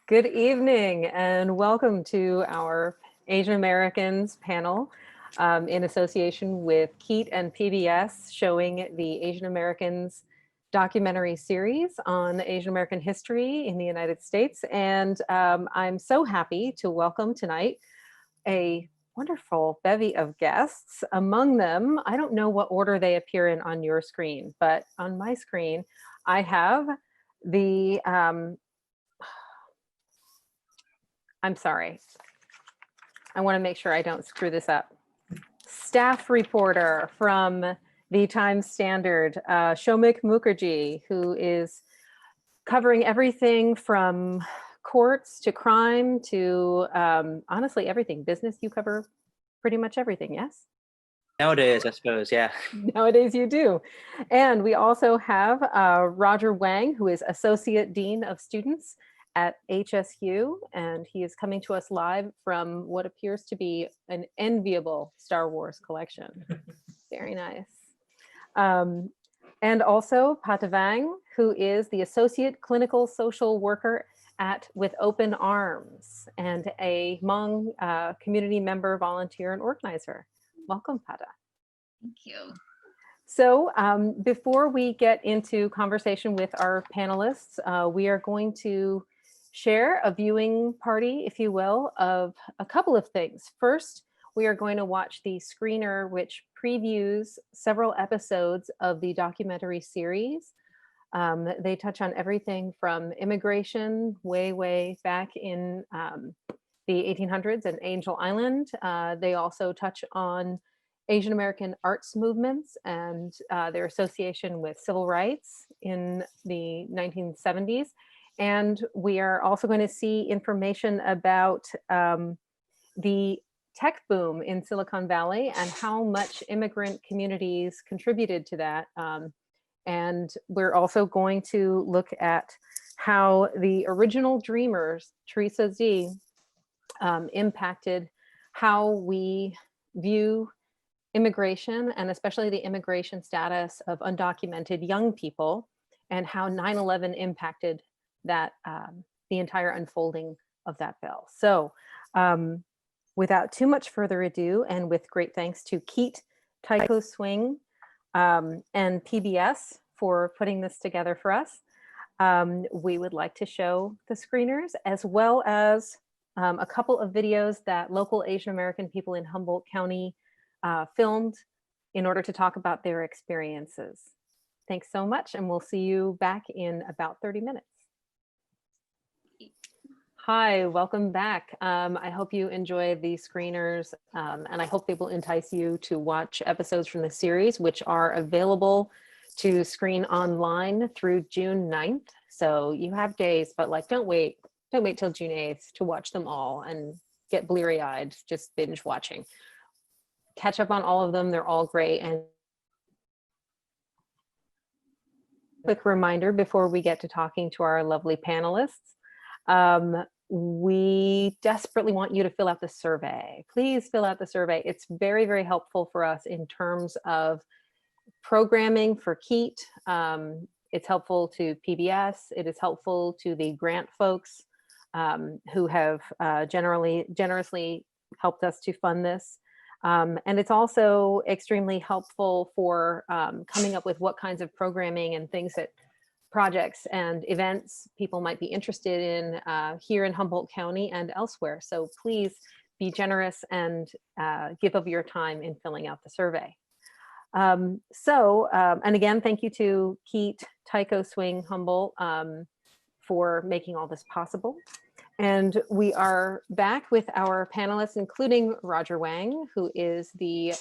Good evening and welcome to our Asian Americans panel in association with KEET and PBS, showing the Asian Americans documentary series on Asian American history in the United States. And I'm so happy to welcome tonight a wonderful bevy of guests. Among them, I don't know what order they appear in on your screen, but on my screen, I have the I'm sorry. I want to make sure I don't screw this up. Staff reporter from the Times Standard, Shomik Mukherjee, who is covering everything from courts to crime to honestly everything. Business, you cover pretty much everything, yes? Nowadays, I suppose, yeah. Nowadays you do. And we also have Roger Wang, who is Associate Dean of Students at HSU, and he is coming to us live from what appears to be an enviable Star Wars collection. Very nice. And also Vang, who is the Associate Clinical Social Worker at With Open Arms and a Hmong community member, volunteer, and organizer. Welcome, Pata. Thank you. So before we get into conversation with our panelists, we are going to share a viewing party, if you will, of a couple of things. First, we are going to watch the screener, which previews several episodes of the documentary series. They touch on everything from immigration way back in the 1800s and Angel Island. They also touch on Asian American arts movements and their association with civil rights in the 1970s. And we are also going to see information about the tech boom in Silicon Valley and how much immigrant communities contributed to that. And we're also going to look at how the original dreamers, Teresa Z, impacted how we view immigration, and especially the immigration status of undocumented young people, and how 9/11 impacted that the entire unfolding of that bill. So without too much further ado, and with great thanks to KEET, Taiko Swing, and PBS for putting this together for us, we would like to show the screeners as well as a couple of videos that local Asian American people in Humboldt County filmed in order to talk about their experiences. Thanks so much, and we'll see you back in about 30 minutes. Hi, welcome back. I hope you enjoy the screeners, and I hope they will entice you to watch episodes from the series, which are available to screen online through June 9th. So you have days, but like, don't wait till June 8th to watch them all and get bleary-eyed just binge watching. Catch up on all of them. They're all great. And quick reminder before we get to talking to our lovely panelists, we desperately want you to fill out the survey. Please fill out the survey. It's very helpful for us in terms of programming for KEET. It's helpful to PBS. It is helpful to the grant folks who have generously helped us to fund this. And it's also extremely helpful for coming up with what kinds of programming and things that projects and events people might be interested in here in Humboldt County and elsewhere. So please be generous and give of your time in filling out the survey. And again, thank you to KEET, Taiko Swing, Humboldt for making all this possible. And we are back with our panelists, including Roger Wang, who is the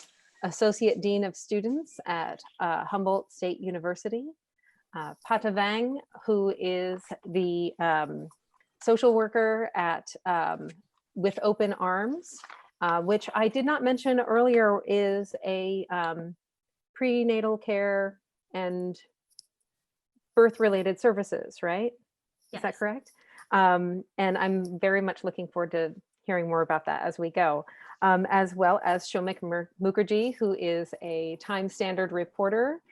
Associate Dean of Students at Humboldt State University. Pata Vang, who is the social worker at With Open Arms, which I did not mention earlier is a prenatal care and birth-related services, right? Yes. Is that correct? And I'm very much looking forward to hearing more about that as we go, as well as Shomik Mukherjee, who is a Times Standard reporter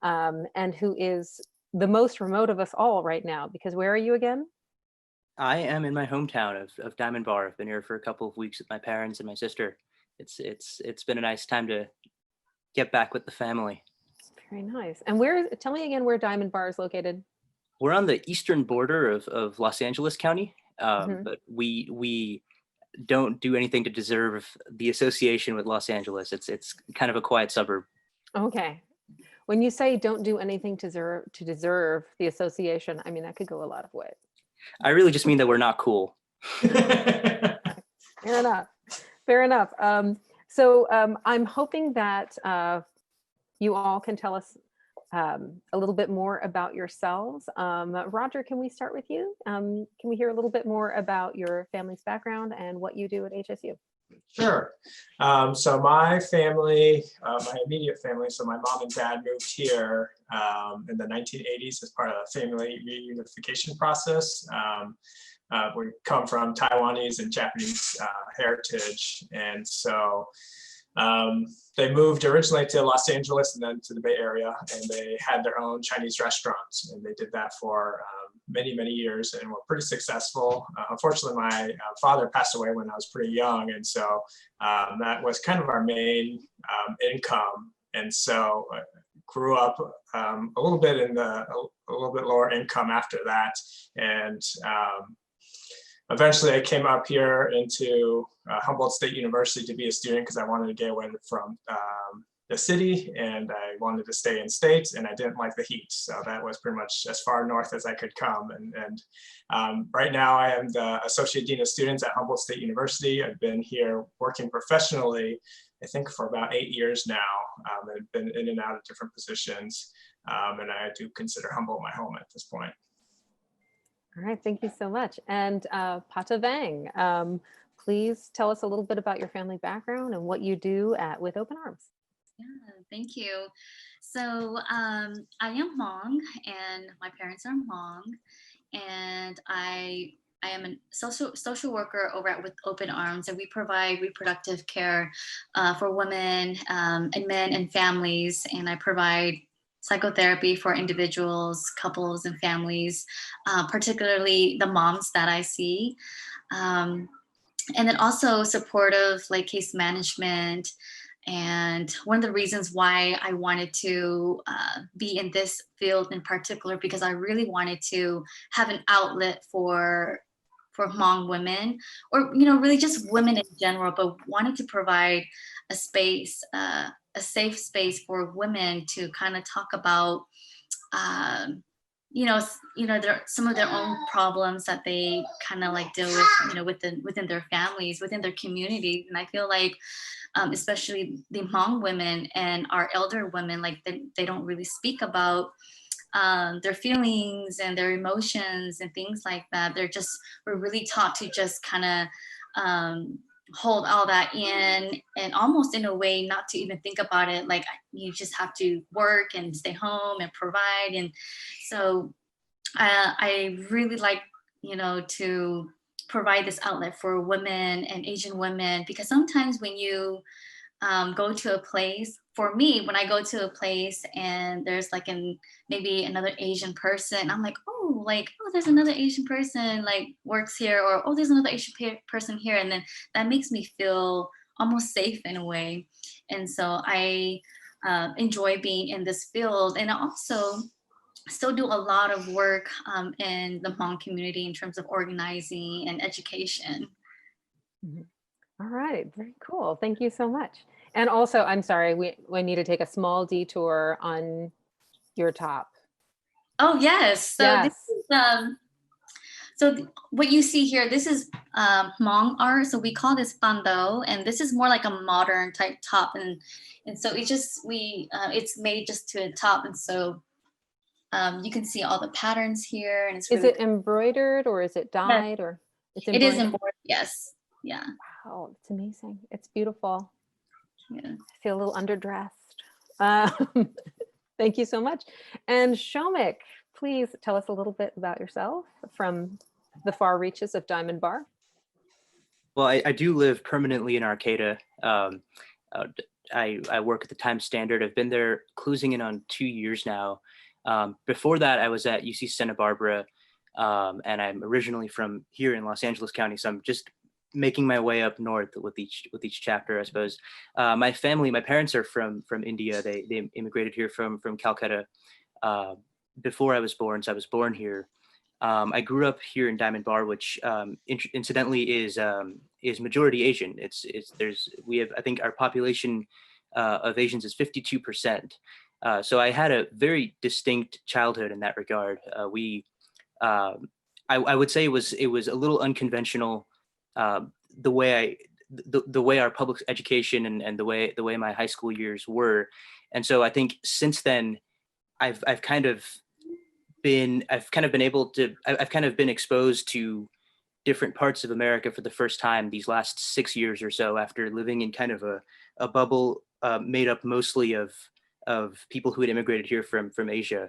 and who is the most remote of us all right now, because where are you again? I am in my hometown of Diamond Bar. I've been here for a couple of weeks with my parents and my sister. It's been a nice time to get back with the family. Very nice. And tell me again where Diamond Bar is located. We're on the eastern border of Los Angeles County, Mhm. but we don't do anything to deserve the association with Los Angeles. It's kind of a quiet suburb. Okay. When you say don't do anything to deserve the association, I mean, that could go a lot of ways. I really just mean that we're not cool. Fair enough. Fair enough. So I'm hoping that you all can tell us a little bit more about yourselves. Roger, can we start with you? Can we hear a little bit more about your family's background and what you do at HSU? Sure. So my family, my immediate family, so my mom and dad moved here in the 1980s as part of the family reunification process. We come from Taiwanese and Japanese heritage. And so they moved originally to Los Angeles and then to the Bay Area, and they had their own Chinese restaurants. And they did that for many, many years and were pretty successful. Unfortunately, my father passed away when I was pretty young. And so that was kind of our main income. And so grew up a little bit in a little bit lower income after that. And eventually I came up here into Humboldt State University to be a student because I wanted to get away from the city, and I wanted to stay in state, and I didn't like the heat. So that was pretty much as far north as I could come. And right now I am the Associate Dean of Students at Humboldt State University. I've been here working professionally, I think for about 8 years now. I've been in and out of different positions, and I do consider Humboldt my home at this point. All right, thank you so much. And Pata Vang, please tell us a little bit about your family background and what you do with Open Arms. Yeah, thank you. So I am Wang, and my parents are Hmong, and I am a social worker over at with Open Arms, and we provide reproductive care for women and men and families, and I provide psychotherapy for individuals, couples, and families, particularly the moms that I see. Um, and then also supportive like case management. And one of the reasons why I wanted to be in this field in particular, because I really wanted to have an outlet for Hmong women, or really just women in general, but wanted to provide a space, a safe space for women to kind of talk about um, some of their own problems that they kind of like deal with, within their families, within their communities. And I feel like especially the Hmong women and our elder women, like they don't really speak about their feelings and their emotions and things like that. We're really taught to just kind of hold all that in, and almost in a way not to even think about it. Like you just have to work and stay home and provide. And so I really like, to provide this outlet for women and Asian women, because sometimes when you go to a place, for me, when I go to a place and there's like maybe another Asian person, I'm like, oh, there's another Asian person like works here, or oh, there's another Asian person here. And then that makes me feel almost safe in a way. And so I enjoy being in this field. And I also still do a lot of work in the Hmong community in terms of organizing and education. Mhm. All right, very cool. Thank you so much. And also, I'm sorry, we need to take a small detour on your top. Oh yes, so this Yes. is what you see here, this is Hmong art. So we call this bando, and this is more like a modern type top, and so it's made just to a top, and so you can see all the patterns here, and it's Is really it embroidered or is it dyed or it's it is embroidered? embroidered. Yes, yeah, Wow, it's amazing. It's beautiful. yeah. I feel a little underdressed. Um, Thank you so much. And Shomik, please tell us a little bit about yourself from the far reaches of Diamond Bar. Well, I do live permanently in Arcata. I work at the Times Standard. I've been there closing in on 2 years now. Before that, I was at UC Santa Barbara. and I'm originally from here in Los Angeles County, so I'm just making my way up north with each chapter, I suppose. My parents are from India. They immigrated here from Calcutta before I was born, so I was born here. I grew up here in Diamond Bar, which incidentally is majority Asian. We have, I think our population of Asians is 52%. So I had a very distinct childhood in that regard. I would say it was a little unconventional, the way our public education and the way my high school years were. And so I think since then I've kind of been exposed to different parts of America for the first time these last 6 years or so, after living in kind of a bubble made up mostly of people who had immigrated here from Asia.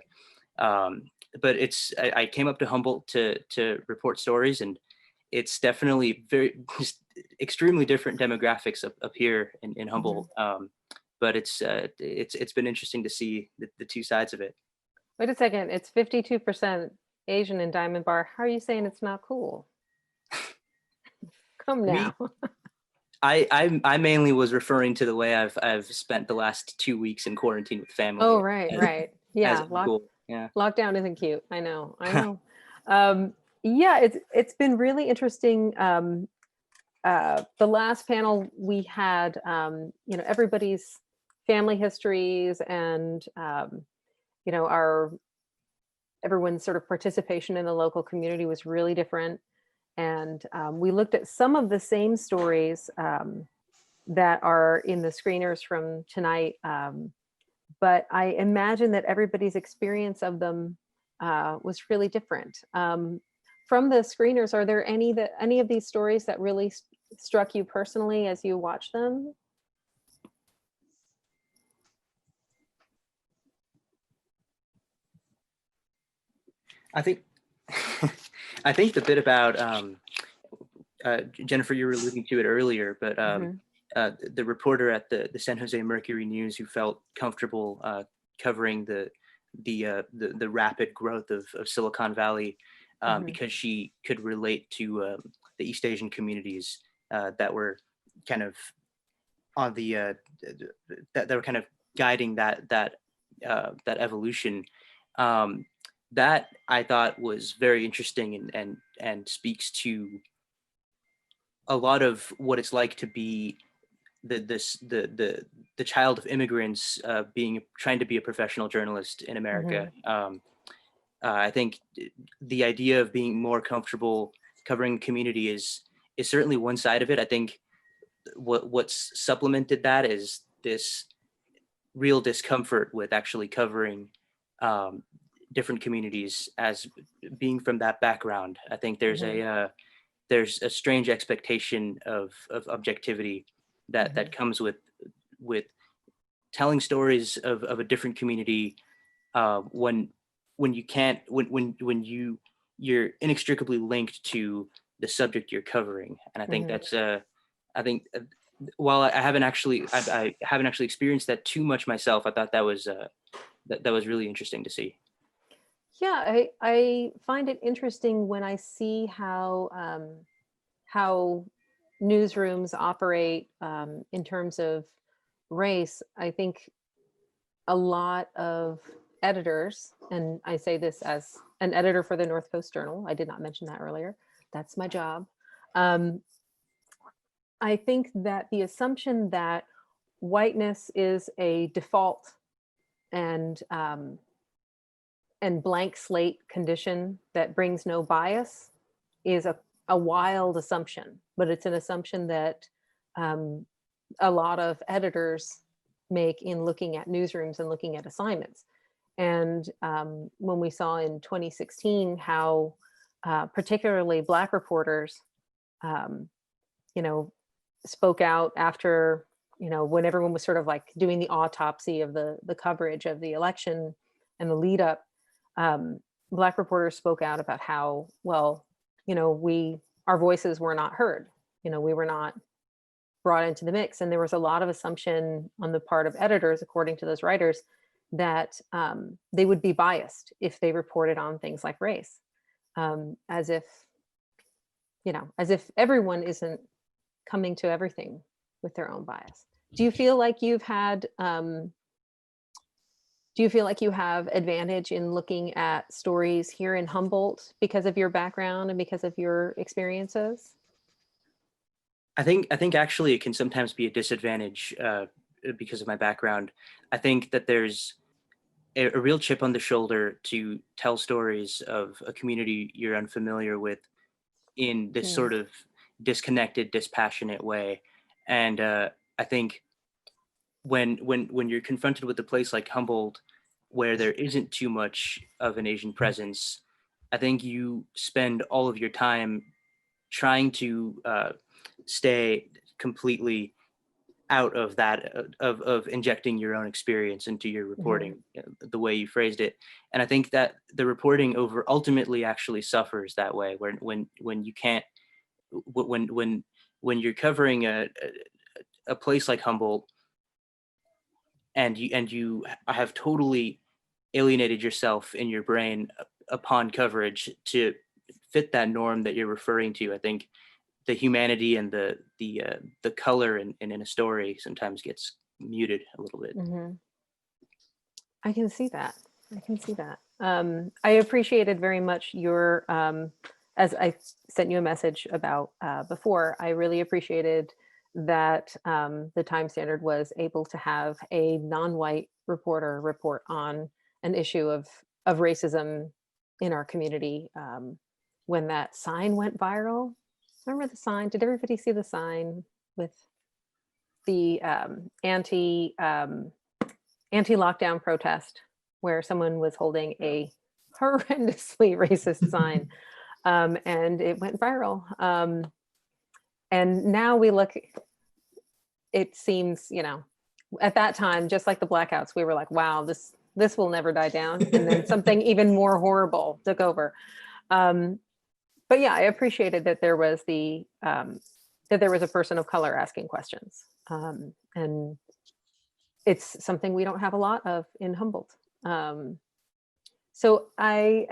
But I came up to Humboldt to report stories, and it's definitely extremely different demographics up here in Humboldt. But it's been interesting to see the two sides of it. Wait a second, it's 52% Asian in Diamond Bar. How are you saying it's not cool? Come now. I mainly was referring to the way I've spent the last 2 weeks in quarantine with family. Oh, right. Yeah, cool. Yeah. Lockdown isn't cute. I know. Yeah, it's been really interesting. The last panel we had, everybody's family histories and everyone's sort of participation in the local community was really different. And we looked at some of the same stories that are in the screeners from tonight. But I imagine that everybody's experience of them was really different. From the screeners, are there any of these stories that really struck you personally as you watch them? I think the bit about Jennifer, you were alluding to it earlier, but the reporter at the San Jose Mercury News who felt comfortable covering the rapid growth of Silicon Valley because she could relate to the East Asian communities that were kind of on the that were kind of guiding that evolution. That I thought was very interesting and speaks to a lot of what it's like to be the child of immigrants, trying to be a professional journalist in America. I think the idea of being more comfortable covering community is certainly one side of it. I think what's supplemented that is this real discomfort with actually covering different communities as being from that background. I think there's a strange expectation of objectivity that comes with telling stories of a different community when you can't when you're inextricably linked to the subject you're covering. And I think that's while I haven't actually experienced that too much myself, I thought that was really interesting to see. Yeah, I find it interesting when I see how newsrooms operate in terms of race. I think a lot of editors, and I say this as an editor for the North Coast Journal, I did not mention that earlier, that's my job. I think that the assumption that whiteness is a default and blank slate condition that brings no bias is a wild assumption, but it's an assumption that a lot of editors make in looking at newsrooms and looking at assignments. And when we saw in 2016 how particularly Black reporters, spoke out after, when everyone was sort of like doing the autopsy of the coverage of the election and the lead up, Black reporters spoke out about how, well, our voices were not heard. We were not brought into the mix. And there was a lot of assumption on the part of editors, according to those writers, that they would be biased if they reported on things like race. as if, as if everyone isn't coming to everything with their own bias. Do you feel like you have advantage in looking at stories here in Humboldt because of your background and because of your experiences? I think actually it can sometimes be a disadvantage because of my background. I think that there's a real chip on the shoulder to tell stories of a community you're unfamiliar with in this sort of disconnected, dispassionate way. And I think when you're confronted with a place like Humboldt, where there isn't too much of an Asian presence, I think you spend all of your time trying to stay completely out of that of injecting your own experience into your reporting, the way you phrased it. And I think that the reporting over ultimately actually suffers that way, when you can't, when you're covering a place like Humboldt, and you have totally alienated yourself in your brain upon coverage to fit that norm that you're referring to. I think the humanity and the color in a story sometimes gets muted a little bit. I can see that. I appreciated very much your, as I sent you a message about before, I really appreciated that the Time Standard was able to have a non-white reporter report on an issue of racism in our community when that sign went viral. Remember the sign? Did everybody see the sign with the anti-lockdown protest where someone was holding a horrendously racist sign, and it went viral? And now we look, it seems, at that time, just like the blackouts, we were like, wow, this will never die down. And then something even more horrible took over. But yeah, I appreciated that there was a person of color asking questions. And it's something we don't have a lot of in Humboldt. So I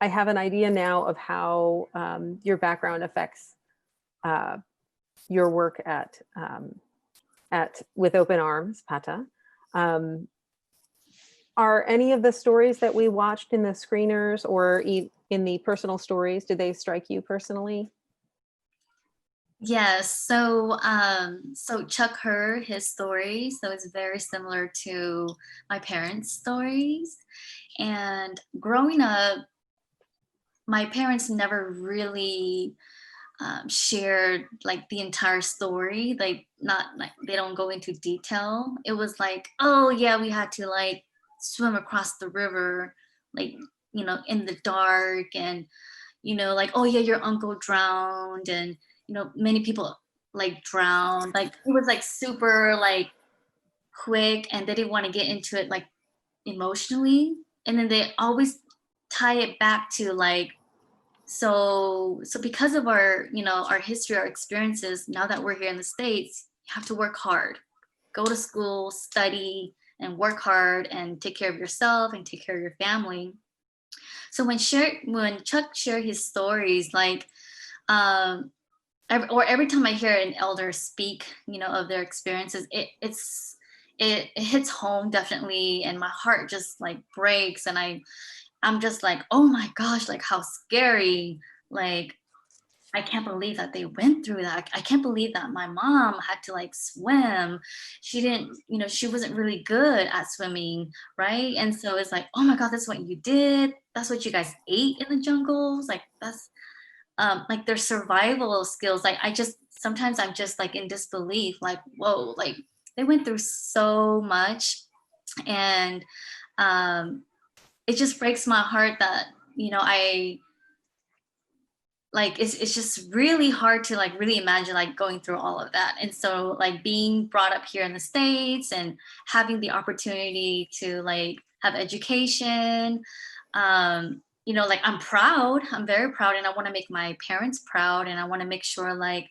have an idea now of how your background affects your work at with Open Arms, PATA. Are any of the stories that we watched in the screeners or in the personal stories, did they strike you personally? Yes. So Chuck heard his story, so it's very similar to my parents' stories. And growing up, my parents never really shared like the entire story. Like not like they don't go into detail. It was like, oh yeah, we had to like swim across the river, like in the dark, and like, oh yeah, your uncle drowned, and many people like drowned. Like it was like super like quick, and they didn't want to get into it like emotionally. And then they always tie it back to like, so because of our our history, our experiences, now that we're here in the States, you have to work hard, go to school, study, and work hard, and take care of yourself and take care of your family. So when Chuck shared his stories, like every time I hear an elder speak, of their experiences, it hits home definitely, and my heart just like breaks, and I'm just like, oh my gosh, like how scary. Like I can't believe that they went through that. I can't believe that my mom had to like swim. She didn't, she wasn't really good at swimming, right? And so it's like, oh my God, that's what you did. That's what you guys ate in the jungles. Like that's like their survival skills. Like sometimes I'm just like in disbelief, like, whoa, like they went through so much. And it just breaks my heart that, I like it's just really hard to like really imagine like going through all of that. And so like being brought up here in the States and having the opportunity to like have education, like I'm very proud, and I want to make my parents proud, and I want to make sure like,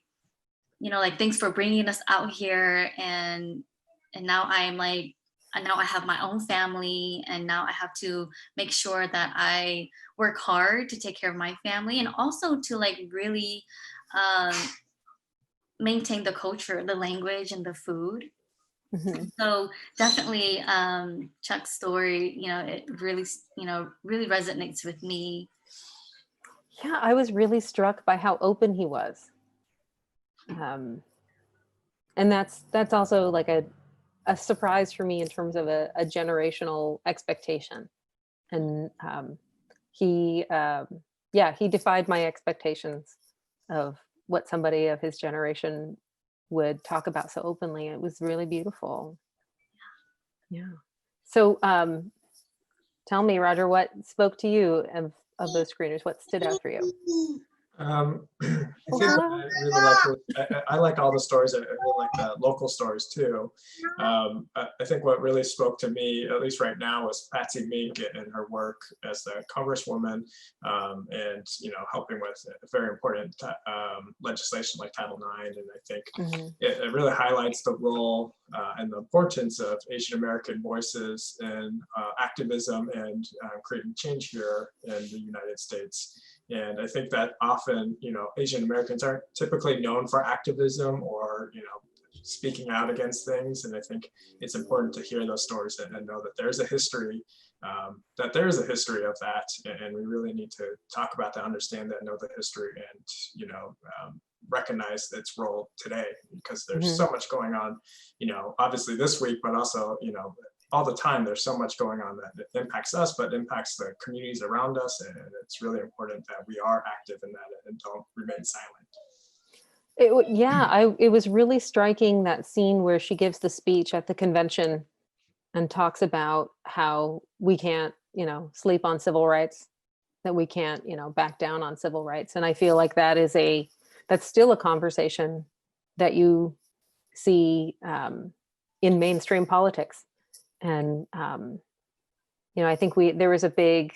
like thanks for bringing us out here, and now I'm like now I have my own family, and now I have to make sure that I work hard to take care of my family, and also to like really um, maintain the culture, the language, and the food. Mhm. So definitely Chuck's story, it really, really resonates with me. Yeah, I was really struck by how open he was. And that's also like a surprise for me in terms of a generational expectation. And he defied my expectations of what somebody of his generation would talk about so openly. It was really beautiful. Yeah. So tell me, Roger, what spoke to you of those screeners? What stood out for you? I Oh, think hello. what I really like, I like all the stories. I really like the local stories too. I think what really spoke to me, at least right now, was Patsy Mink and her work as the congresswoman, and helping with very important legislation like Title IX. And I think Mhm. it really highlights the role and the importance of Asian American voices in activism and creating change here in the United States. And I think that often, Asian Americans aren't typically known for activism or, speaking out against things. And I think it's important to hear those stories and know that there's a history, of that. And we really need to talk about that, understand that, know the history, and, recognize its role today, because there's Mhm. so much going on, obviously this week, but also, all the time. There's so much going on that impacts us, but impacts the communities around us. And it's really important that we are active in that and don't remain silent. It was really striking, that scene where she gives the speech at the convention and talks about how we can't, sleep on civil rights, that we can't, back down on civil rights. And I feel like that's still a conversation that you see in mainstream politics. And I think there was a big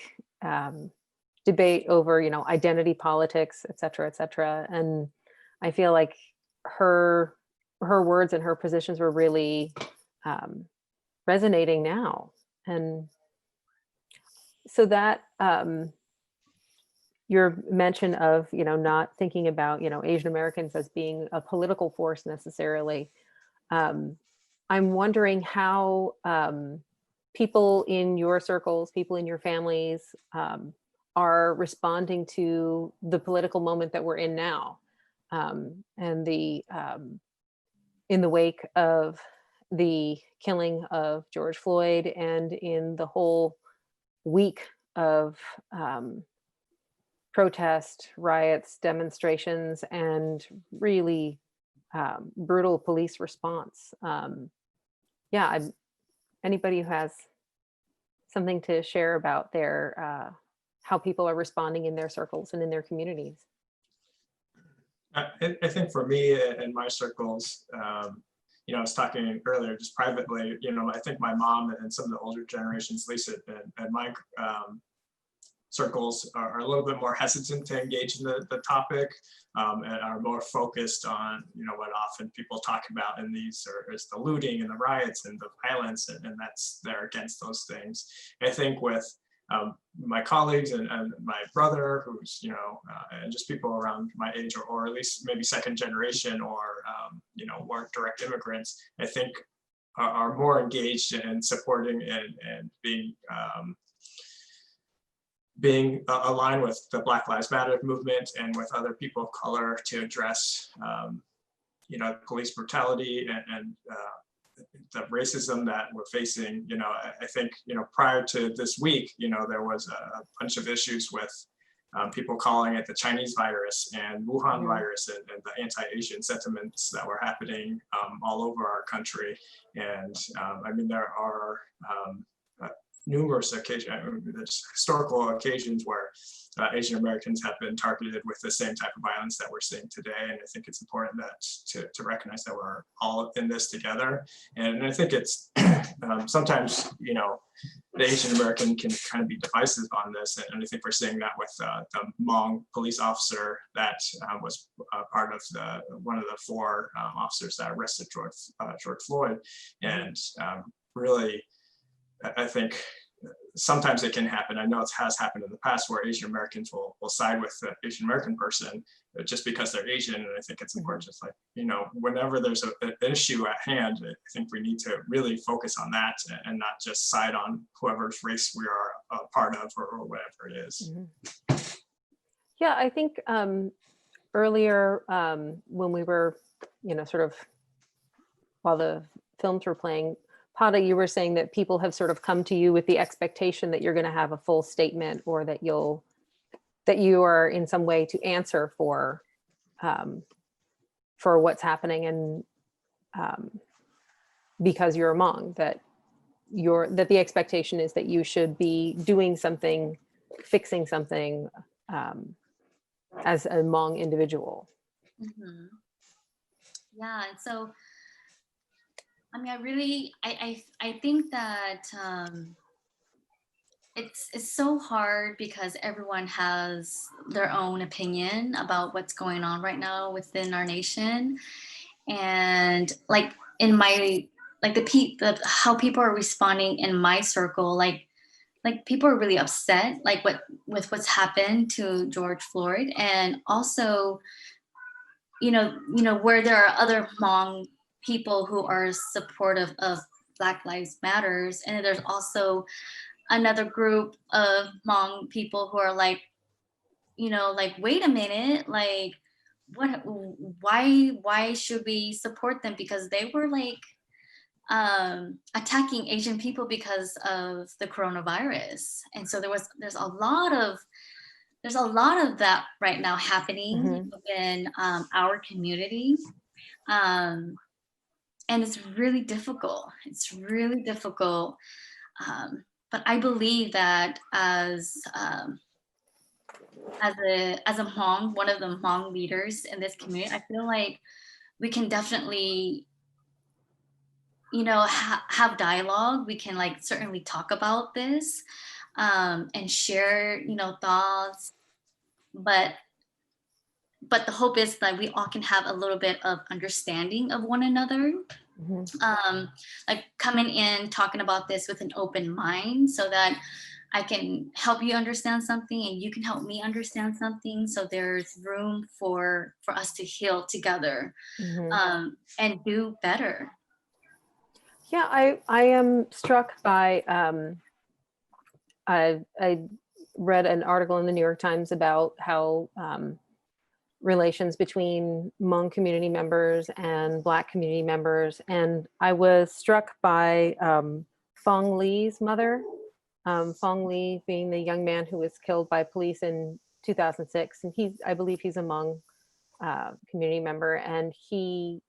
debate over identity politics, et cetera, et cetera. And I feel like her words and her positions were really resonating now. And so that your mention of not thinking about Asian Americans as being a political force necessarily, I'm wondering how people in your circles, people in your families, are responding to the political moment that we're in now, and in the wake of the killing of George Floyd, and in the whole week of protest, riots, demonstrations, and really brutal police response. Anybody who has something to share about their how people are responding in their circles and in their communities. I think for me and my circles, I was talking earlier just privately, I think my mom and some of the older generations, Lisa and my circles, are a little bit more hesitant to engage in the topic, and are more focused on, what often people talk about in these is the looting and the riots and the violence, and they're against those things. I think with my colleagues and my brother, who's, and just people around my age, or at least maybe second generation, or, weren't direct immigrants, I think are more engaged in supporting and being aligned with the Black Lives Matter movement and with other people of color to address, police brutality and the racism that we're facing. I think, prior to this week, there was a bunch of issues with people calling it the Chinese virus and Wuhan virus, and the anti-Asian sentiments that were happening all over our country. And there are numerous occasions, there's historical occasions where Asian Americans have been targeted with the same type of violence that we're seeing today. And I think it's important that to recognize that we're all in this together. And I think it's sometimes, you know, the Asian American can kind of be divisive on this. And I think we're seeing that with the Hmong police officer that was part of one of the 4 officers that arrested George Floyd. And really, I think sometimes it can happen. I know it has happened in the past where Asian Americans will side with the Asian American person just because they're Asian. And I think it's important, just like, you know, whenever there's an issue at hand, I think we need to really focus on that and not just side on whoever's race we are a part of or whatever it is. Yeah, I think earlier when we were, you know, sort of while the films were playing, Pada, you were saying that people have sort of come to you with the expectation that you're going to have a full statement, or that you are in some way to answer for what's happening, and because you're a Hmong, that the expectation is that you should be doing something, fixing something as a Hmong individual. Yeah, and so I mean, I think that it's so hard because everyone has their own opinion about what's going on right now within our nation, and like in my how people are responding in my circle, like people are really upset, like with what's happened to George Floyd, and also you know where there are other Hmong people who are supportive of Black Lives Matters, and there's also another group of Hmong people who are like, you know, like, wait a minute, like why should we support them, because they were like attacking Asian people because of the coronavirus. And so there's a lot of that right now happening within our community. And it's really difficult. But I believe that as a Hmong, one of the Hmong leaders in this community, I feel like we can definitely, you know, have dialogue. We can like certainly talk about this and share, you know, thoughts. But the hope is that we all can have a little bit of understanding of one another. Like coming in, talking about this with an open mind, so that I can help you understand something and you can help me understand something. So there's room for us to heal together and do better. Yeah, I am struck by, I read an article in the New York Times about how relations between Hmong community members and Black community members. And I was struck by Fong Lee's mother, Fong Lee being the young man who was killed by police in 2006. And I believe he's a Hmong community member. And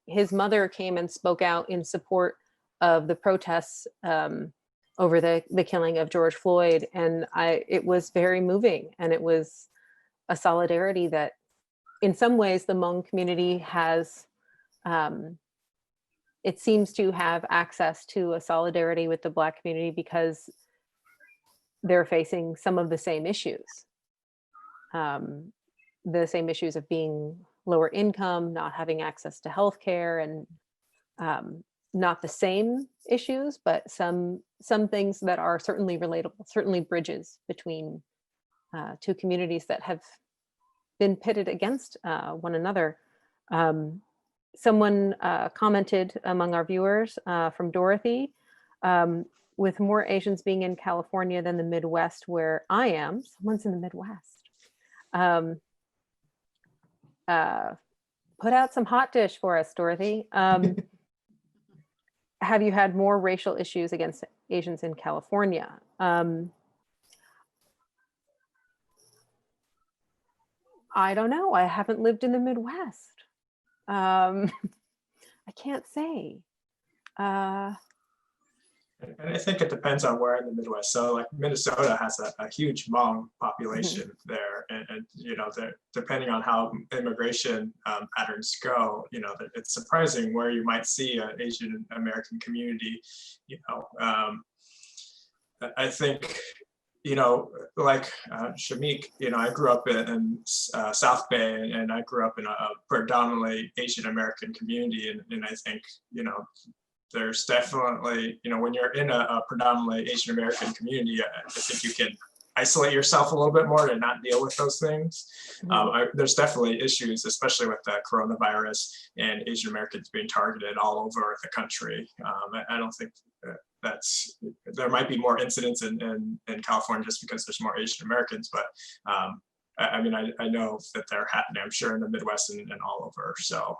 his mother came and spoke out in support of the protests over the killing of George Floyd. And it was very moving. And it was a solidarity that in some ways the Hmong community has, it seems to have access to a solidarity with the Black community because they're facing some of the same issues. The same issues of being lower income, not having access to healthcare, and not the same issues, but some things that are certainly relatable, certainly bridges between two communities that have been pitted against one another. Someone commented among our viewers from Dorothy, with more Asians being in California than the Midwest where I am. Someone's in the Midwest. Put out some hot dish for us, Dorothy. Have you had more racial issues against Asians in California? I don't know. I haven't lived in the Midwest. I can't say. And I think it depends on where in the Midwest. So like Minnesota has a huge Hmong population there. And you know, depending on how immigration patterns go, you know, it's surprising where you might see an Asian American community, you know. I think, you know, like Shomik, you know, I grew up in South Bay, and I grew up in a predominantly Asian American community. And I think, you know, there's definitely, you know, when you're in a predominantly Asian American community, I think you can isolate yourself a little bit more to not deal with those things. There's definitely issues, especially with the coronavirus and Asian Americans being targeted all over the country. I don't think there might be more incidents in California just because there's more Asian Americans, but I mean, I know that they're happening, I'm sure, in the Midwest and all over. So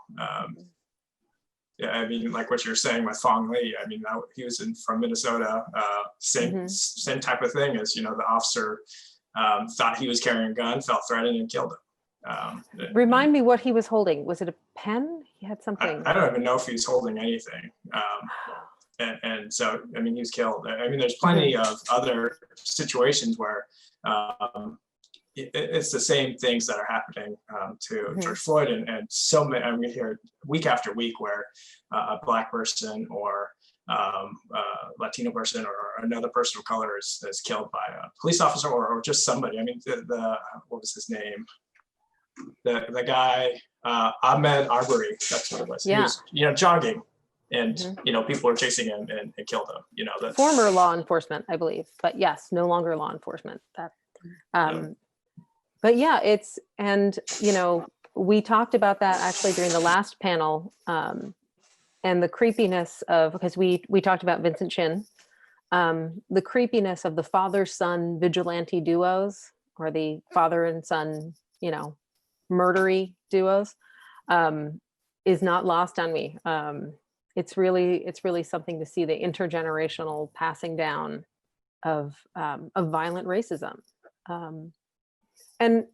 yeah, I mean, like what you're saying with Fong Lee, I mean, he was from Minnesota, same type of thing as, you know, the officer thought he was carrying a gun, felt threatened, and killed him. Remind me what he was holding. Was it a pen? He had something. I don't even know if he was holding anything. And so, I mean, he was killed. I mean, there's plenty of other situations where it's the same things that are happening to George Floyd, and so many. I mean, we hear week after week where a Black person or Latino person or another person of color is killed by a police officer or just somebody. I mean, the what was his name? The guy Ahmed Arbery. That's what it was. Yeah. He was, you know, jogging, and you know, people were chasing him and killed him. You know, that's Former law enforcement, I believe, but yes, no longer law enforcement. That. But yeah, and you know, we talked about that actually during the last panel, and the creepiness of, because we talked about Vincent Chin, the creepiness of the father-son vigilante duos, or the father and son, you know, murdery duos, is not lost on me. It's really something to see the intergenerational passing down of violent racism. And,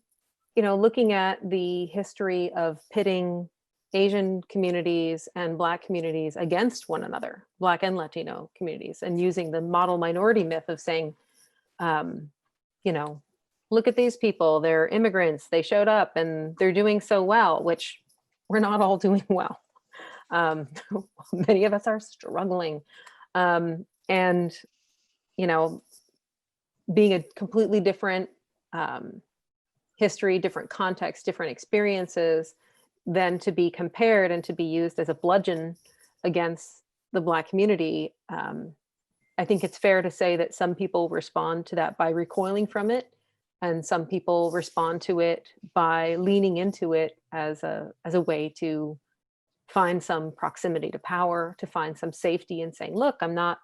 you know, looking at the history of pitting Asian communities and Black communities against one another, Black and Latino communities, and using the model minority myth of saying, you know, look at these people, they're immigrants, they showed up and they're doing so well, which we're not all doing well. Many of us are struggling. And, you know, being a completely different history, different context, different experiences, then to be compared and to be used as a bludgeon against the Black community. I think it's fair to say that some people respond to that by recoiling from it, and some people respond to it by leaning into it as a way to find some proximity to power, to find some safety in saying, look, I'm not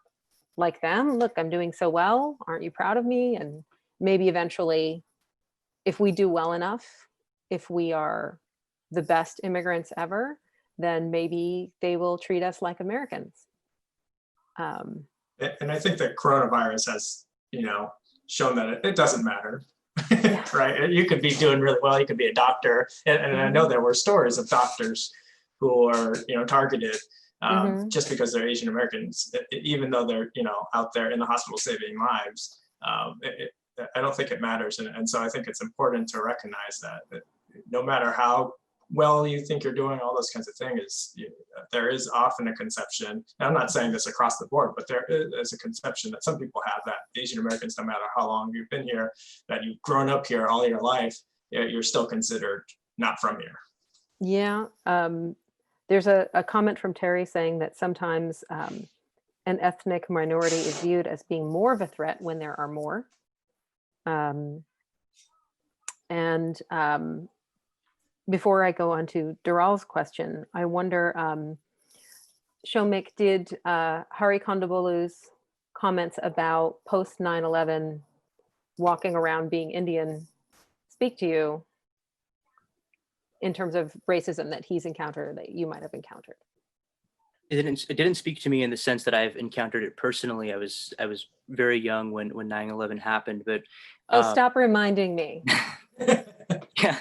like them. Look, I'm doing so well. Aren't you proud of me? And maybe eventually, if we do well enough, if we are the best immigrants ever, then maybe they will treat us like Americans. And I think that coronavirus has, you know, shown that it doesn't matter, right? You could be doing really well. You could be a doctor. And I know there were stories of doctors who are, you know, targeted just because they're Asian Americans, even though they're, you know, out there in the hospital saving lives. I don't think it matters. And so I think it's important to recognize that no matter how well you think you're doing, all those kinds of things, there is often a conception, and I'm not saying this across the board, but there is a conception that some people have that Asian Americans, no matter how long you've been here, that you've grown up here all your life, you're still considered not from here. Yeah. There's a comment from Terry saying that sometimes an ethnic minority is viewed as being more of a threat when there are more. Before I go on to Dural's question, I wonder, Shomik, did Hari Kondabolu's comments about post 9/11 walking around being Indian speak to you in terms of racism that he's encountered, that you might have encountered? It didn't speak to me in the sense that I've encountered it personally. I was very young when 9/11 happened, but stop reminding me. Yeah,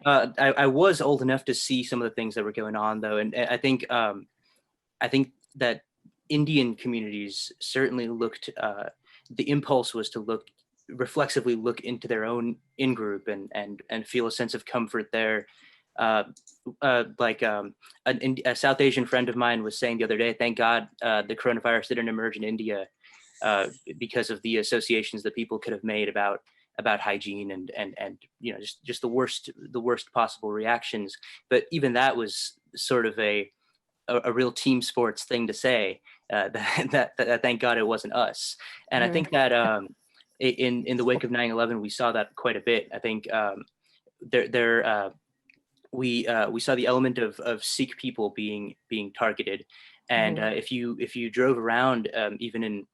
I was old enough to see some of the things that were going on, though, and I think that Indian communities certainly looked, the impulse was to reflexively look into their own in-group and feel a sense of comfort there. Like a South Asian friend of mine was saying the other day, thank God the coronavirus didn't emerge in India, because of the associations that people could have made about hygiene and just the worst possible reactions. But even that was sort of a real team sports thing to say, that thank God it wasn't us. And I think that in the wake of 9/11, we saw that quite a bit. I think we saw the element of Sikh people being targeted, and if you drove around, even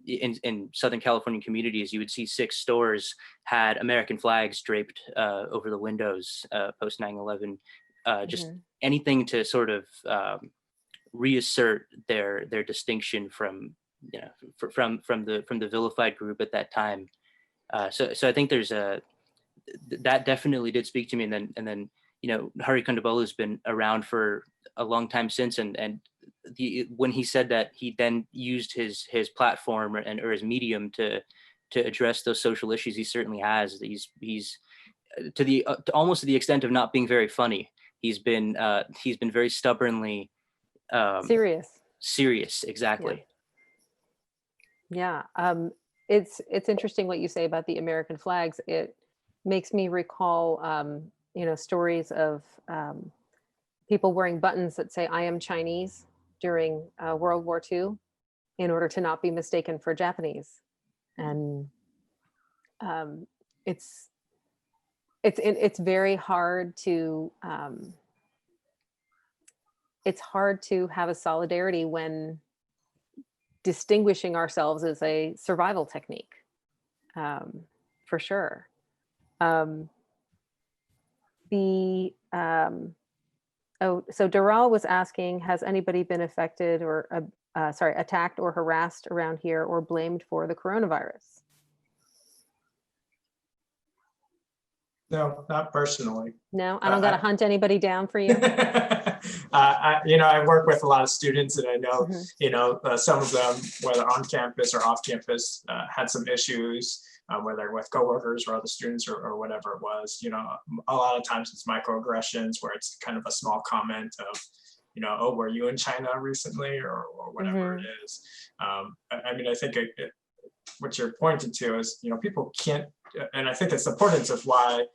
in Southern California communities, you would see Sikh stores had American flags draped over the windows post 9/11. Just anything to sort of reassert their distinction from from the vilified group at that time. So I think there's that definitely did speak to me. And then Hari Kondabolu has been around for a long time since, and when he said that, he then used his platform or his medium to address those social issues. He certainly has. He's to almost to the extent of not being very funny. He's been very stubbornly serious, exactly. Yeah. It's interesting what you say about the American flags. It makes me recall stories of people wearing buttons that say "I am Chinese" during World War II in order to not be mistaken for Japanese. And it's very hard to have a solidarity when distinguishing ourselves is a survival technique, for sure. So Doral was asking, has anybody been affected or attacked or harassed around here or blamed for the coronavirus? No, not personally. No, I don't got to hunt anybody down for you. I work with a lot of students, and I know, some of them, whether on campus or off campus, had some issues, whether with coworkers or other students or whatever it was. A lot of times it's microaggressions where it's kind of a small comment of, oh, were you in China recently or whatever it is. I think what you're pointing to is, people can't, and I think that's the importance of why,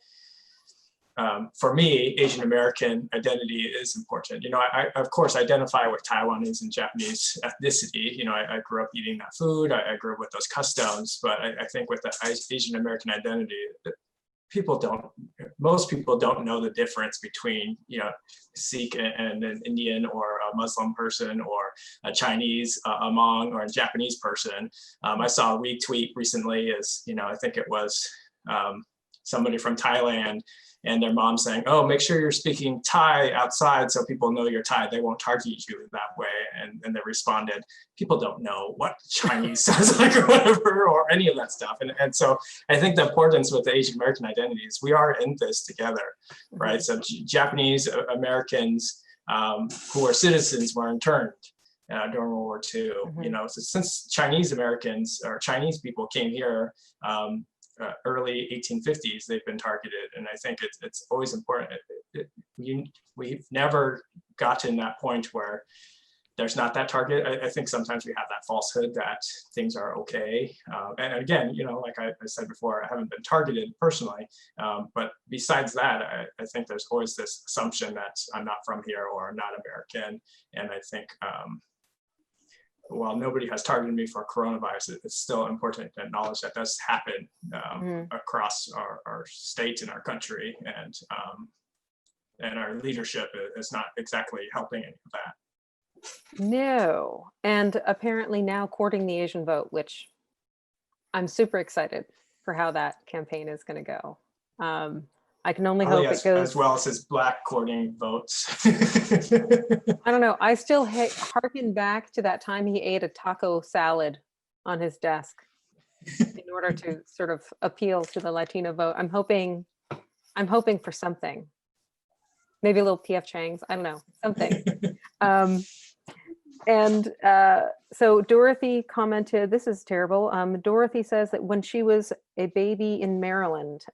for me, Asian American identity is important. I of course identify with Taiwanese and Japanese ethnicity. I grew up eating that food. I grew up with those customs. But I think with the Asian American identity, most people don't know the difference between, Sikh and an Indian or a Muslim person or a Chinese, a Hmong or a Japanese person. I saw a retweet recently I think it was somebody from Thailand and their mom saying, oh, make sure you're speaking Thai outside so people know you're Thai. They won't target you that way. And they responded, people don't know what Chinese sounds like or whatever, or any of that stuff. And so I think the importance with the Asian American identity is we are in this together, right? So Japanese Americans who are citizens were interned during World War II. So since Chinese Americans or Chinese people came here, early 1850s, they've been targeted. And I think it's always important. We've never gotten that point where there's not that target. I think sometimes we have that falsehood that things are okay. And again, like I said before, I haven't been targeted personally. But besides that, I think there's always this assumption that I'm not from here or I'm not American. And I think, while nobody has targeted me for coronavirus, it's still important to acknowledge that does happen across our state and our country, and our leadership is not exactly helping any of that. No, and apparently now courting the Asian vote, which I'm super excited for how that campaign is going to go. I can only hope it goes as well as his Black courting votes. I don't know. I still harken back to that time he ate a taco salad on his desk in order to sort of appeal to the Latino vote. I'm hoping for something. Maybe a little PF Chang's. I don't know, something. And so Dorothy commented, this is terrible. Dorothy says that when she was a baby in Maryland,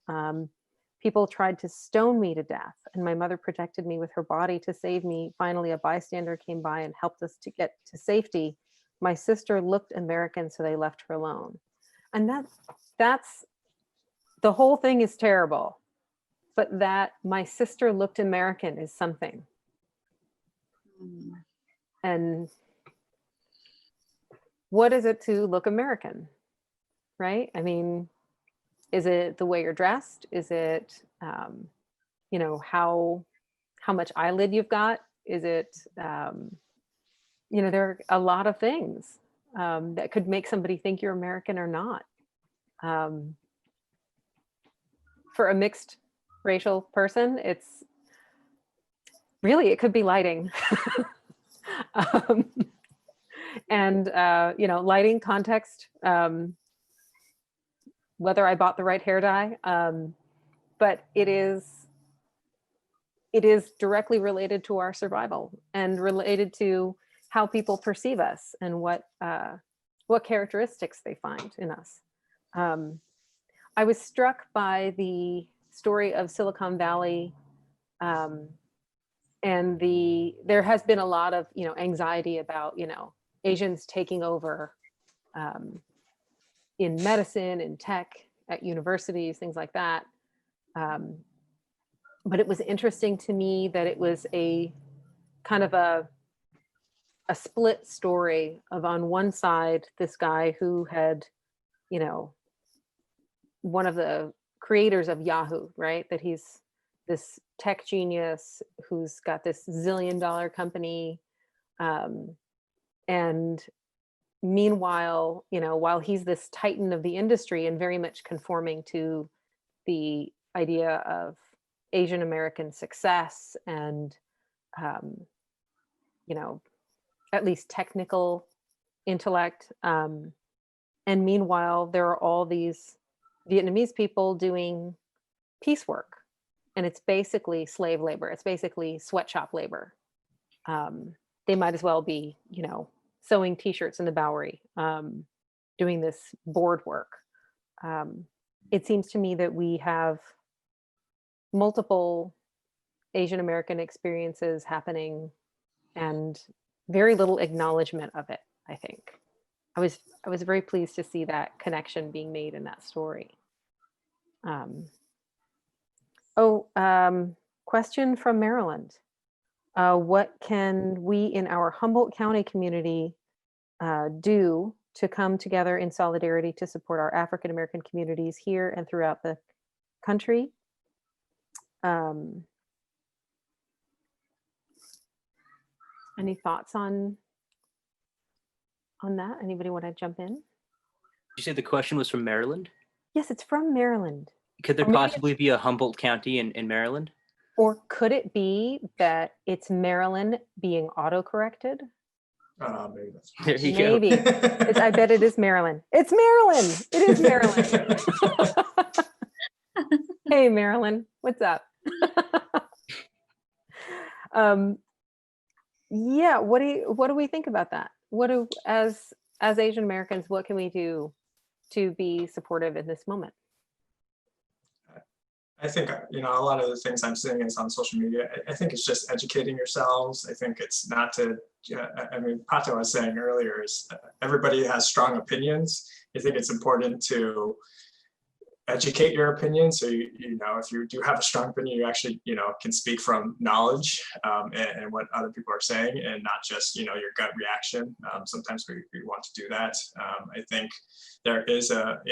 people tried to stone me to death, and my mother protected me with her body to save me. Finally, a bystander came by and helped us to get to safety. My sister looked American, so they left her alone. And that's the whole thing is terrible. But that my sister looked American is something. And what is it to look American, right? I mean, is it the way you're dressed? Is it, you know, how much eyelid you've got? Is it, you know, there are a lot of things that could make somebody think you're American or not. For a mixed racial person, it's really, it could be lighting. And, you know, lighting, context, whether I bought the right hair dye, but it is directly related to our survival and related to how people perceive us and what characteristics they find in us. I was struck by the story of Silicon Valley, and there has been a lot of, you know, anxiety about, you know, Asians taking over in medicine, in tech, at universities, things like that. But it was interesting to me that it was a kind of a split story of, on one side, this guy who had, you know, one of the creators of Yahoo, right? That he's this tech genius who's got this zillion-dollar company. And meanwhile, you know, while he's this titan of the industry and very much conforming to the idea of Asian American success and, you know, at least technical intellect. And meanwhile, there are all these Vietnamese people doing piecework, and it's basically slave labor. It's basically sweatshop labor. They might as well be, you know, sewing T-shirts in the Bowery, doing this board work. It seems to me that we have multiple Asian American experiences happening and very little acknowledgement of it, I think. I was very pleased to see that connection being made in that story. Question from Maryland. What can we in our Humboldt County community do to come together in solidarity to support our African American communities here and throughout the country? Any thoughts on that? Anybody want to jump in? Did you say the question was from Maryland? Yes, it's from Maryland. Could there possibly be a Humboldt County in Maryland? Or could it be that it's Maryland being auto-corrected? Maybe that's There you Maybe. go. I bet it is Maryland. It's Maryland. It is Maryland. Hey, Maryland, what's up? Yeah, what do we think about that? As Asian Americans, what can we do to be supportive in this moment? I think, you know, a lot of the things I'm seeing is on social media. I think it's just educating yourselves. I think it's not to, I mean, Pato was saying earlier is everybody has strong opinions. I think it's important to educate your opinion. So, you know, if you do have a strong opinion, you actually, you know, can speak from knowledge and what other people are saying and not just, you know, your gut reaction. Sometimes we want to do that. I think there is a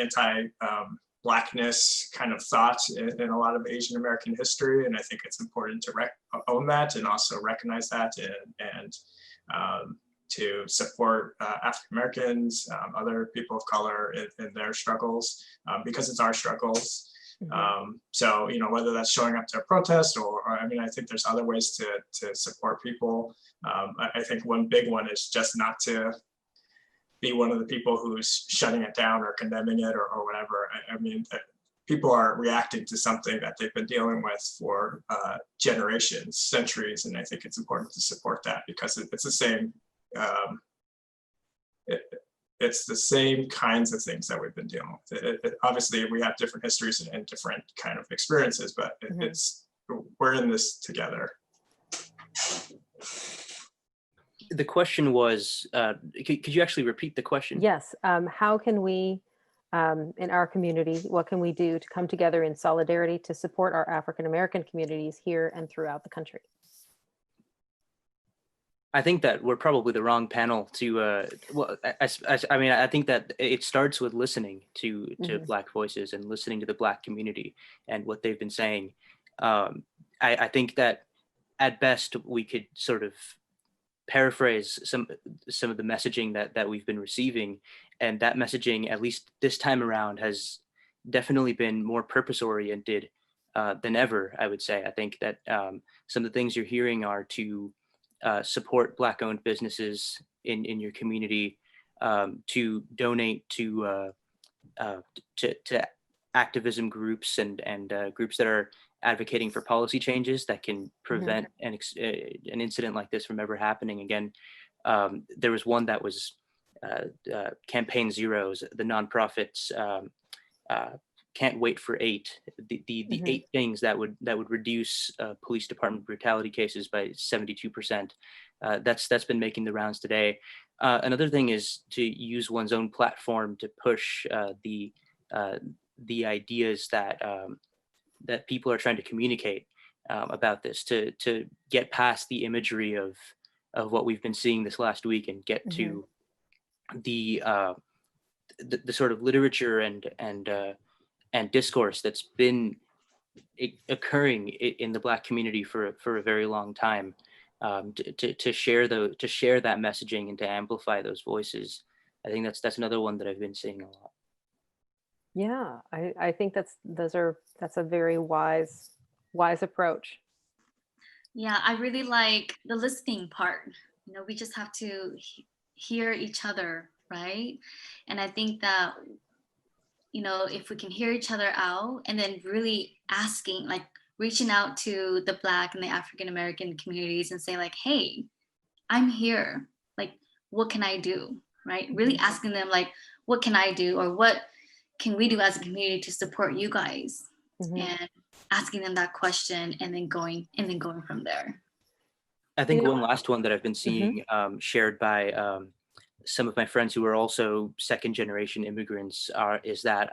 Blackness kind of thought in a lot of Asian American history. And I think it's important to own that and also recognize that and to support African Americans, other people of color in their struggles, because it's our struggles. So, you know, whether that's showing up to a protest or I mean, I think there's other ways to support people. I think one big one is just not to be one of the people who's shutting it down or condemning it or whatever. I mean, people are reacting to something that they've been dealing with for generations, centuries, and I think it's important to support that because it's the same it's the same kinds of things that we've been dealing with. Obviously, we have different histories and different kind of experiences, but we're in this together. The question was, could you actually repeat the question? Yes. How can we, in our community, what can we do to come together in solidarity to support our African American communities here and throughout the country? I think that we're probably the wrong panel to, well, I mean, I think that it starts with listening to Black voices and listening to the Black community and what they've been saying. I think that at best we could sort of paraphrase some of the messaging that we've been receiving, and that messaging, at least this time around, has definitely been more purpose oriented than ever. I would say. I think that some of the things you're hearing are to support Black-owned businesses in your community, to donate to activism groups and groups that are advocating for policy changes that can prevent an incident like this from ever happening again. There was one that was Campaign Zeros, the nonprofits can't wait for 8. The 8 things that would reduce police department brutality cases by 72%. That's been making the rounds today. Another thing is to use one's own platform to push the ideas that people are trying to communicate about this, to get past the imagery of what we've been seeing this last week and get to the sort of literature and discourse that's been occurring in the Black community for a very long time, to share that messaging and to amplify those voices. I think that's another one that I've been seeing a lot. Yeah, I think that's a very wise approach. Yeah, I really like the listening part. You know, we just have to hear each other, right? And I think that, you know, if we can hear each other out and then really asking, like reaching out to the Black and the African American communities and say like, hey, I'm here. Like, what can I do? Right? Really asking them like, what can I do? Or what can we do as a community to support you guys? And asking them that question and then going from there. I think one last one that I've been seeing shared by some of my friends who are also second generation immigrants is that,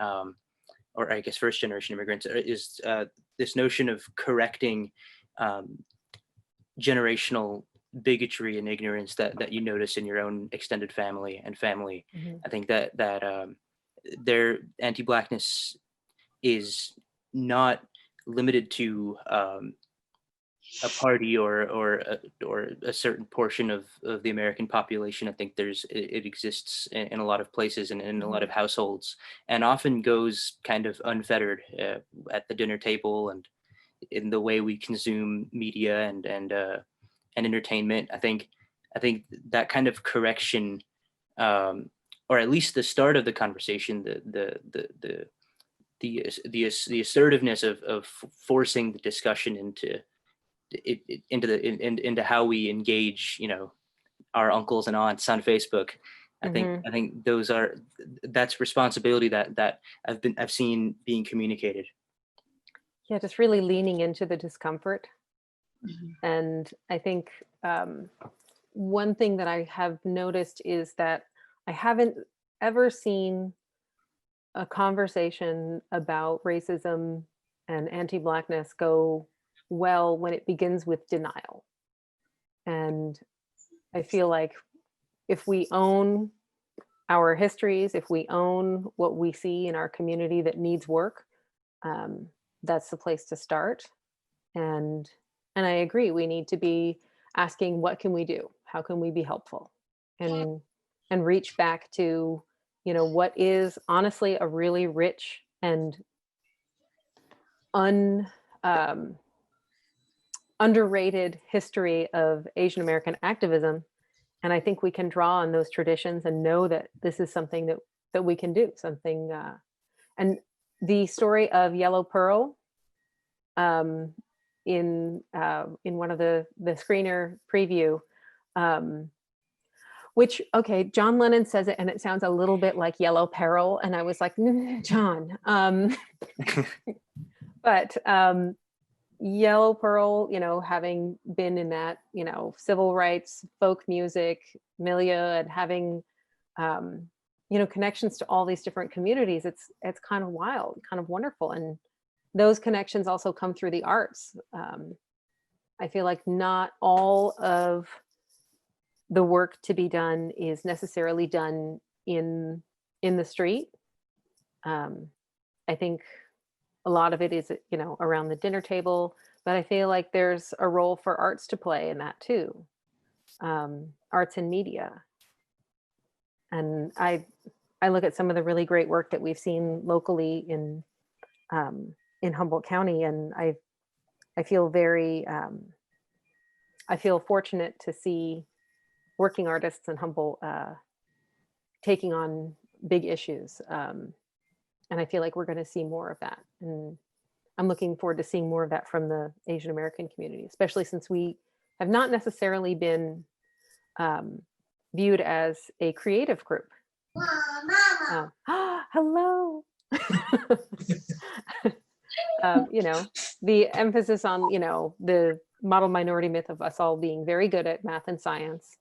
or I guess first generation immigrants, is this notion of correcting generational bigotry and ignorance that you notice in your own extended family. I think that their anti-Blackness is not limited to a party or a certain portion of the American population. I think it exists in a lot of places and in a lot of households, and often goes kind of unfettered at the dinner table and in the way we consume media and entertainment. I think that kind of correction, or at least the start of the conversation, the assertiveness of forcing the discussion into how we engage, you know, our uncles and aunts on Facebook. I think that's responsibility that I've seen being communicated. Yeah, just really leaning into the discomfort. And I think one thing that I have noticed is that I haven't ever seen a conversation about racism and anti-Blackness go well when it begins with denial. And I feel like if we own our histories, if we own what we see in our community that needs work, that's the place to start. And I agree, we need to be asking, what can we do? How can we be helpful? And reach back to, you know, what is honestly a really rich and underrated history of Asian American activism. And I think we can draw on those traditions and know that this is something that we can do, something. And the story of Yellow Pearl, in one of the screener preview, Which, okay, John Lennon says it and it sounds a little bit like Yellow Peril. And I was like, John. But Yellow Pearl, having been in that, civil rights, folk music milieu, and having, connections to all these different communities, it's kind of wild, kind of wonderful. And those connections also come through the arts. I feel like not all of the work to be done is necessarily done in the street. I think a lot of it is, around the dinner table, but I feel like there's a role for arts to play in that too. Arts and media. And I look at some of the really great work that we've seen locally in Humboldt County, and I feel very, I feel fortunate to see working artists in Humboldt taking on big issues. And I feel like we're going to see more of that. And I'm looking forward to seeing more of that from the Asian American community, especially since we have not necessarily been viewed as a creative group. Hello. The emphasis on, the model minority myth of us all being very good at math and science,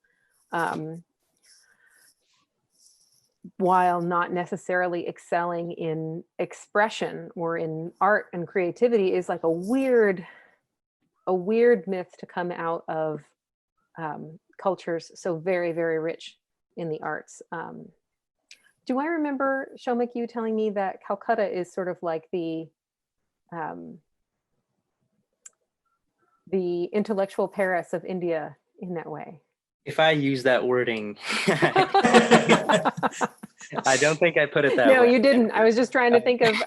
while not necessarily excelling in expression or in art and creativity, is like a weird myth to come out of cultures so very, very rich in the arts. Do I remember, Shomik, you telling me that Calcutta is sort of like the intellectual Paris of India in that way? If I use that wording, I don't think I put it that way. No, you didn't. I was just trying to think of,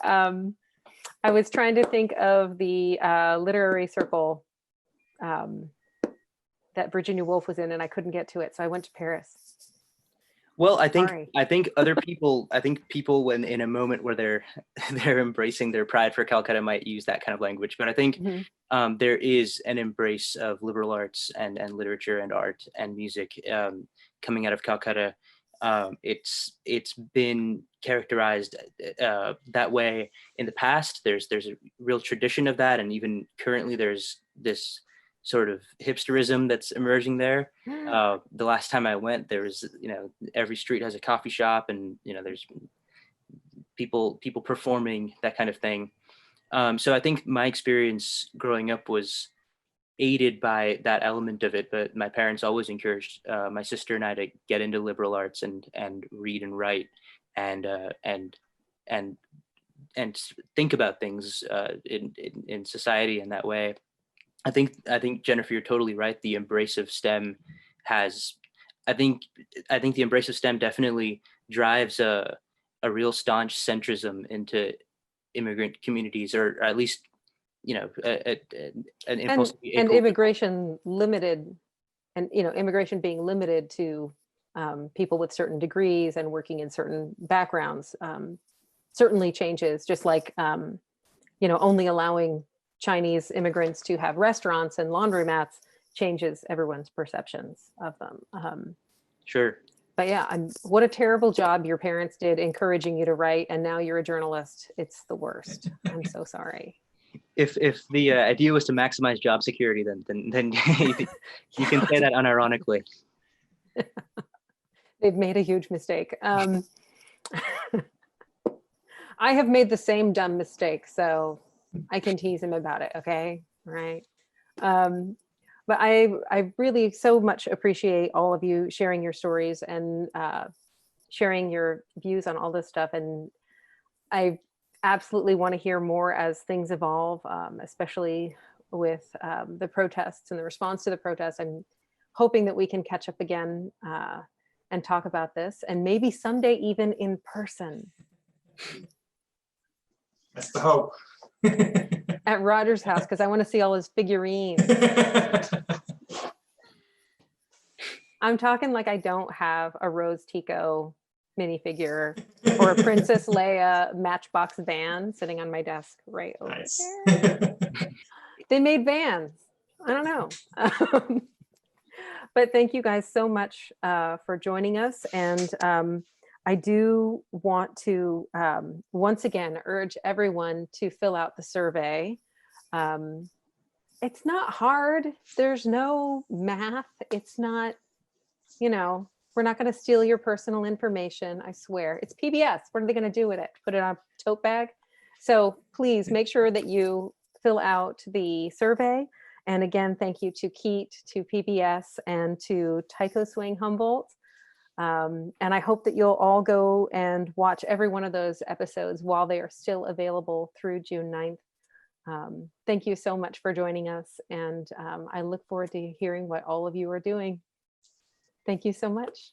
the literary circle that Virginia Woolf was in, and I couldn't get to it. So I went to Paris. Well, I think Sorry. people when in a moment where they're embracing their pride for Calcutta might use that kind of language. But I think there is an embrace of liberal arts and literature and art and music coming out of Calcutta. It's been characterized that way in the past. There's a real tradition of that, and even currently there's this sort of hipsterism that's emerging there. The last time I went, there was, every street has a coffee shop, and there's people performing, that kind of thing. So I think my experience growing up was aided by that element of it, but my parents always encouraged my sister and I to get into liberal arts and read and write and think about things in society in that way. I think Jennifer, you're totally right. The embrace of STEM has, I think the embrace of STEM definitely drives a real staunch centrism into immigrant communities, or at least, an impulse. And immigration limited, and immigration being limited to people with certain degrees and working in certain backgrounds certainly changes. Just like only allowing Chinese immigrants to have restaurants and laundromats changes everyone's perceptions of them. Sure. But yeah, what a terrible job your parents did encouraging you to write, and now you're a journalist. It's the worst. I'm so sorry. If the idea was to maximize job security, then you can say that unironically. They've made a huge mistake. I have made the same dumb mistake, so I can tease him about it. Okay. Right. But I really so much appreciate all of you sharing your stories and sharing your views on all this stuff. And I absolutely want to hear more as things evolve, especially with the protests and the response to the protests. I'm hoping that we can catch up again and talk about this, and maybe someday even in person. That's the hope. At Roger's house, because I want to see all his figurines. I'm talking like I don't have a Rose Tico minifigure or a Princess Leia Matchbox van sitting on my desk right over there. They made vans. I don't know. But thank you guys so much for joining us. And I do want to once again urge everyone to fill out the survey. It's not hard. There's no math. It's not, we're not going to steal your personal information. I swear. It's PBS. What are they going to do with it? Put it on a tote bag? So please make sure that you fill out the survey. And again, thank you to KEET, to PBS, and to Tycho Swing Humboldt. And I hope that you'll all go and watch every one of those episodes while they are still available through June 9th. Thank you so much for joining us. And I look forward to hearing what all of you are doing. Thank you so much.